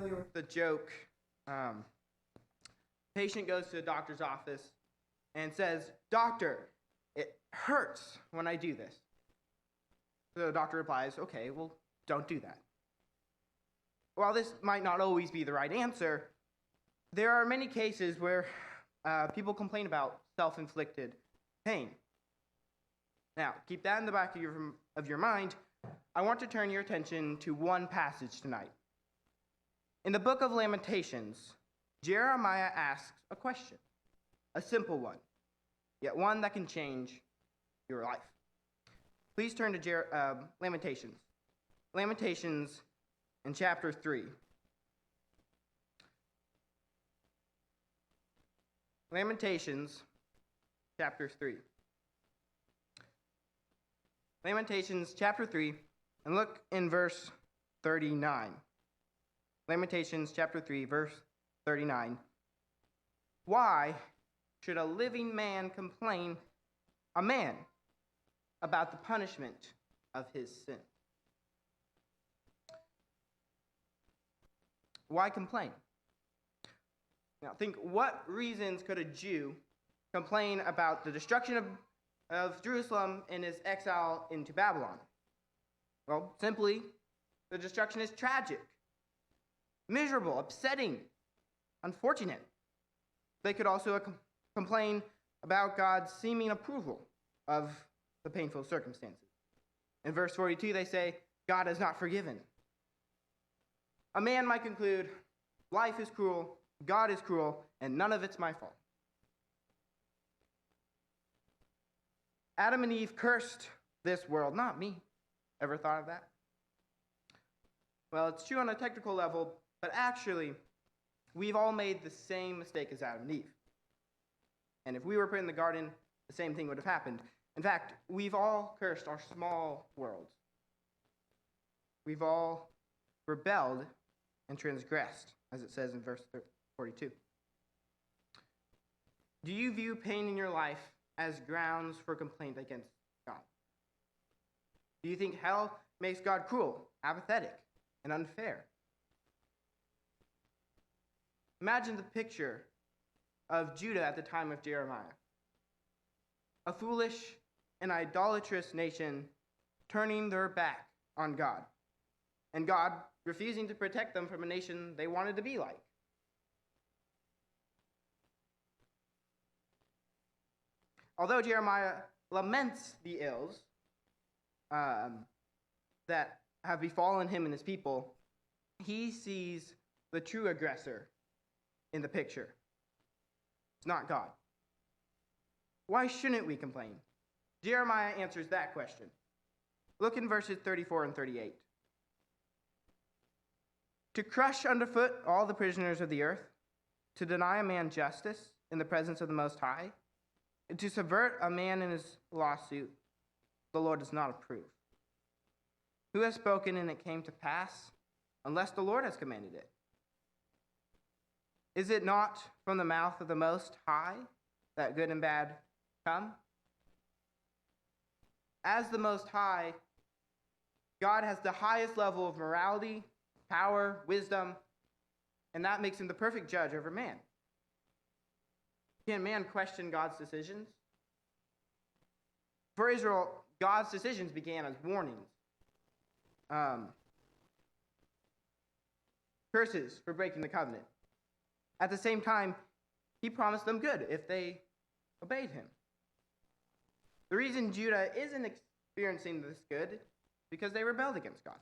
familiar with the joke, patient goes to the doctor's office and says, "Doctor, it hurts when I do this." So the doctor replies, "Okay, well, don't do that." While this might not always be the right answer, there are many cases where people complain about self-inflicted pain. Now, keep that in the back of your mind. I want to turn your attention to one passage tonight. In the book of Lamentations, Jeremiah asks a question, a simple one, yet one that can change your life. Please turn to Lamentations. Lamentations in chapter 3. Lamentations chapter 3. Lamentations chapter 3, and look in verse 39. Lamentations chapter 3, verse 39. Why should a living man complain, a man, about the punishment of his sin? Why complain? Now think, what reasons could a Jew complain about the destruction of Jerusalem and his exile into Babylon? Well, simply, the destruction is tragic, miserable, upsetting, unfortunate. They could also complain about God's seeming approval of the painful circumstances. In verse 42, they say, God has not forgiven. A man might conclude, life is cruel, God is cruel, and none of it's my fault. Adam and Eve cursed this world, not me. Ever thought of that? Well, it's true on a technical level, but actually, we've all made the same mistake as Adam and Eve. And if we were put in the garden, the same thing would have happened. In fact, we've all cursed our small worlds. We've all rebelled and transgressed, as it says in verse 42. Do you view pain in your life as grounds for complaint against God? Do you think hell makes God cruel, apathetic, and unfair? Imagine the picture of Judah at the time of Jeremiah. A foolish and idolatrous nation turning their back on God, and God refusing to protect them from a nation they wanted to be like. Although Jeremiah laments the ills that have befallen him and his people, he sees the true aggressor in the picture. It's not God. Why shouldn't we complain? Jeremiah answers that question. Look in verses 34 and 38. To crush underfoot all the prisoners of the earth, to deny a man justice in the presence of the Most High, and to subvert a man in his lawsuit, the Lord does not approve. Who has spoken and it came to pass, unless the Lord has commanded it? Is it not from the mouth of the Most High that good and bad come? As the Most High, God has the highest level of morality, power, wisdom, and that makes him the perfect judge over man. Can man question God's decisions? For Israel, God's decisions began as warnings. Curses for breaking the covenant. At the same time, he promised them good if they obeyed him. The reason Judah isn't experiencing this good is because they rebelled against God.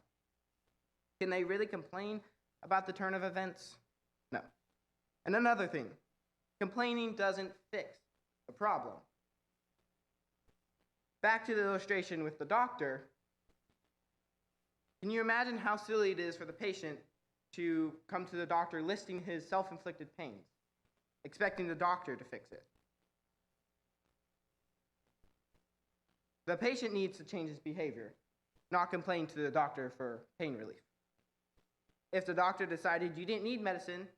Can they really complain about the turn of events? No. And another thing, complaining doesn't fix the problem. Back to the illustration with the doctor. Can you imagine how silly it is for the patient to come to the doctor listing his self-inflicted pains, expecting the doctor to fix it? The patient needs to change his behavior, not complain to the doctor for pain relief. If the doctor decided you didn't need medicine,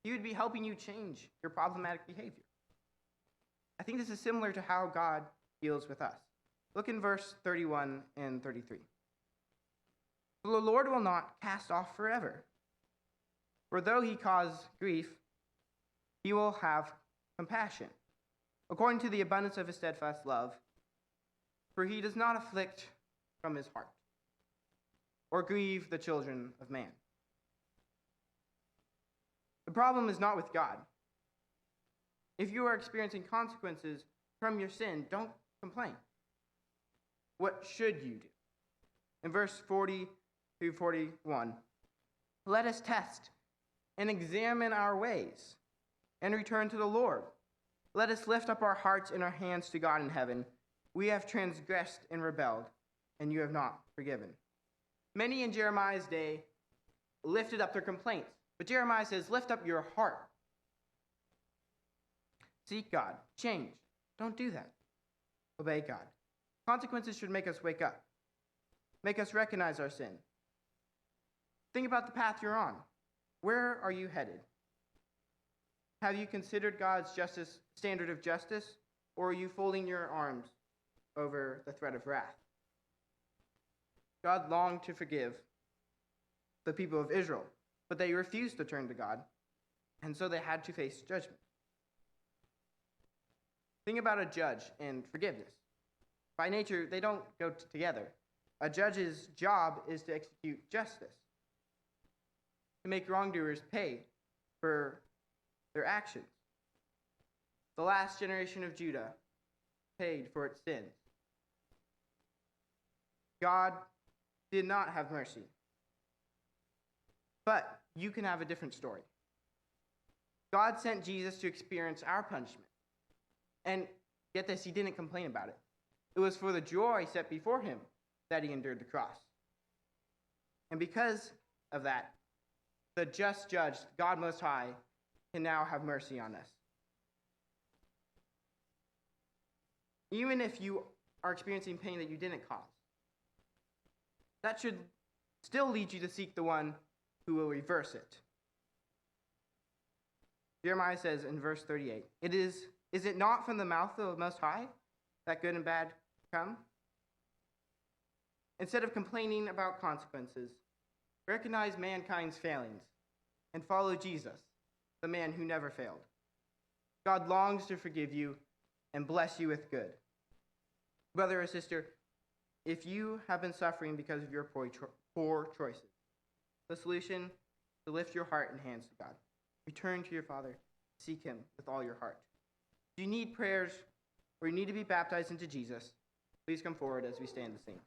he would be helping you change your problematic behavior. I think this is similar to how God deals with us. Look in verse 31 and 33. The Lord will not cast off forever. For though he cause grief, he will have compassion, according to the abundance of his steadfast love. For he does not afflict from his heart, or grieve the children of man. The problem is not with God. If you are experiencing consequences from your sin, don't complain. What should you do? In verse 40 through 41, let us test and examine our ways and return to the Lord. Let us lift up our hearts and our hands to God in heaven. We have transgressed and rebelled, and you have not forgiven. Many in Jeremiah's day lifted up their complaints, but Jeremiah says, lift up your heart. Seek God. Change. Don't do that. Obey God. Consequences should make us wake up, make us recognize our sin. Think about the path you're on. Where are you headed? Have you considered God's standard of justice, or are you folding your arms over the threat of wrath? God longed to forgive the people of Israel, but they refused to turn to God, and so they had to face judgment. Think about a judge and forgiveness. By nature, they don't go together. A judge's job is to execute justice, to make wrongdoers pay for their actions. The last generation of Judah paid for its sins. God did not have mercy. But you can have a different story. God sent Jesus to experience our punishment. And get this, he didn't complain about it. It was for the joy set before him that he endured the cross. And because of that, the just judge, God Most High, can now have mercy on us. Even if you are experiencing pain that you didn't cause, that should still lead you to seek the one who will reverse it. Jeremiah says in verse 38, Is it not from the mouth of the Most High that good and bad come? Instead of complaining about consequences, recognize mankind's failings and follow Jesus, the man who never failed. God longs to forgive you and bless you with good. Brother or sister, if you have been suffering because of your poor choices, the solution is to lift your heart and hands to God. Return to your Father. Seek him with all your heart. If you need prayers or you need to be baptized into Jesus, please come forward as we stand to sing.